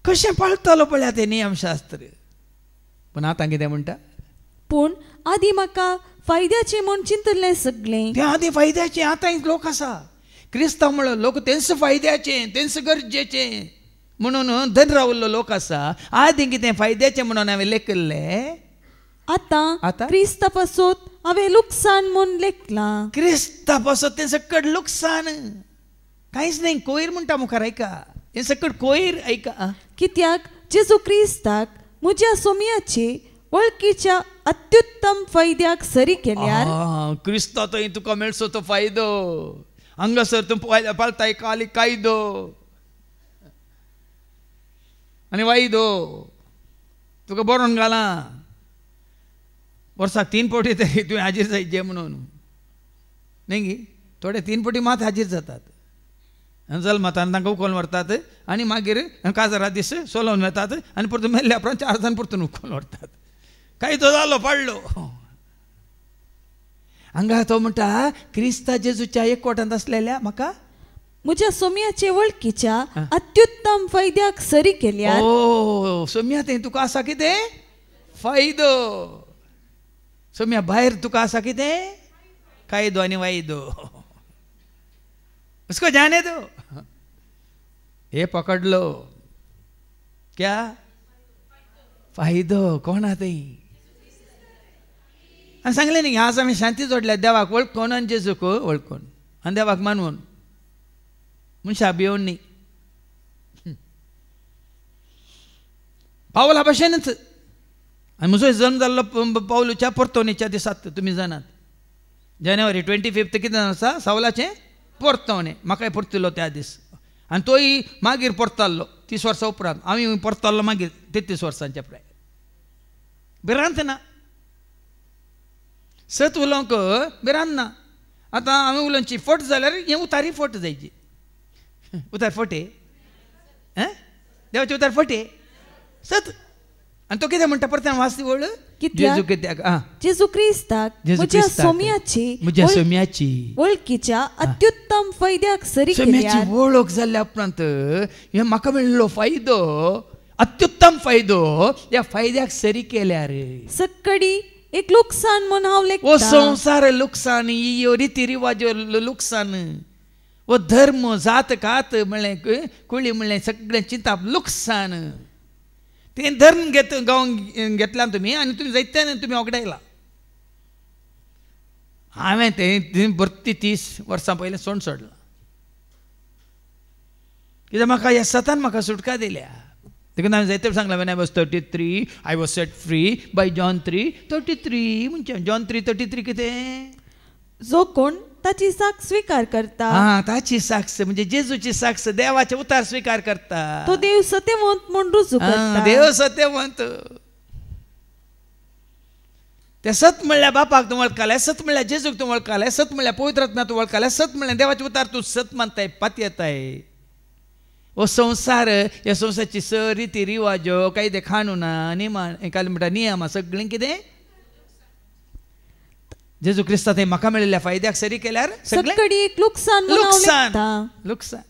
कशें पाळटलो पळय ते नियमशास्त्र. पण आतां कितें म्हणटा, पूण आदी म्हाका फायद्याचे म्हूण चिंतलें सगळें. ते आदी फायद्याचे. आतां लोक आसा क्रिस्तांव म्हणून लोक तेंच फायद्याचें तेंच गरजेचें म्हणून धन रावल्लो लोक आसा. आदी कितें फायद्याचें म्हणून हांवें लेखिल्लें. आतां क्रिस्ता पासत हांवें लुकसाण म्हूण लेखलां. क्रिस्ता पासत तें सकट लुकसाण. कांयच न्ही. कोयर म्हणटा मुखार ऐका. हें सकट कोयर ऐका. कित्याक जेजू क्रिस्ताक म्हज्या सोमयाचे वळखीच्या अत्युत्तम फायद्याक सरी केल्यार. क्रिस्ता थंय तुका मेळचो तो फायदो. हांगासर तूं पाळटाय काली कायदो आनी वायदो तुका बरोवन घालां. वर्साक 3 फावटी तरी तुवें हाजीर जायचें म्हणून न्ही गे. थोडे 3 फावटी मात हाजीर जातात. जल्मातान तांकां उखोवन व्हरतात आनी मागीर काजारा दीस सोलोवन वतात आनी परतून मेल्ल्या उपरांत 4 जाण परतून उखोवन व्हरतात. कायदो जालो पाडलो. हांगा तो म्हणटा क्रिस्ता जेजूच्या एकवटांत आसलेल्या म्हाका म्हज्या सोमयाचे वळखीच्या अत्युत्तम फायद्याक सरी केल्यार. सोम्या थंय तुका आसा कितें फायदो. सोम्या भायर तुका आसा कितें कायदो आनी वायदो. उसको जाने दो. हे पकड लो. क्या फायदो कोण आहा थंय. आनी सांगलें न्ही आज आमी शांती जोडल्या देवाक वळखून आनी जेजूक वळखून आनी देवाक मानून मनशा भिवून न्ही. पावला भशेनच. आनी म्हजो जल्म जाल्लो पावलूच्या परतवणेच्या दिसाक तुमी जाणात. जानेवारी 25 कितें आसा सावलाचें परतवणें. म्हाकाय परतिल्लो त्या दीस आनी तोय मागीर परतल्लो 30 वर्सां उपरांत. हांवें परतल्लो मागीर 33 वर्सांच्या प्राय. भिरांत ना. सत उलोवंक भिरांत ना. आतां हांवें उलोवची फट जाल्यार हें उतारी फट जायची. उतार फटे देवाचे उतार फटे सत. आनी तो कितें म्हणटा परत वाचती वळ. जेजू कित्याक जेजू क्रिस्ताक म्हज्या सोमयाची वळखीच्या अत्युत्तम फायद्याक सरी केल्यार. सोम्याची वळख जाल्ल्या उपरांत हे म्हाका मेळिल्लो फायदो अत्युत्तम फायदो ह्या फायद्याक सरी केल्यार सक्कडी एक लुकसाण म्हूण हांव लेखतां. ओ संवसार लुकसाण. यो रिती रिवाज लुकसाण. ओ धर्म जात कात म्हणलें कुळी म्हणलें सगळें चिंता लुकसाण. तें धर्म गांवन घेतला तुमी आनी तुमी जायत्यान तुमी ओगडायला. हांवें तें 32 वर्सां पयलें सोड सोडलां. कित्याक म्हाका ह्या सतान म्हाका सुटका दिल्या. देखून हांवें जायते सांगलां when I was 33 I was set free by John 3:33. म्हणजे John 3:33 कितें. जो कोण ताची साक्ष स्वीकार करता. ताची साक्ष म्हणजे जेजूची साक्ष देवाचे उतार स्वीकार करता. तो देव सत्यवंत म्हूण रुजू करता. देव सत्यवंत. ते सत म्हणल्यार बापाक तूं वळखलें. सत म्हणल्यार जेजूक तूं वळखलें. सत म्हणल्यार पवित्र आत्म्याक तूं वळखलें. सत म्हणल्यार देवाचे उतार तूं सत मानताय पाती येताय. ओ संवसार ह्या संवसाराची रिती रिवाजो कायदे कानुना म्हणटा नियमा सगळें कितें जेजू क्रिस्ता थंय म्हाका मेळिल्ल्या फायद्याक सरी केल्यार सगळें लुकसाण. लुकसाण.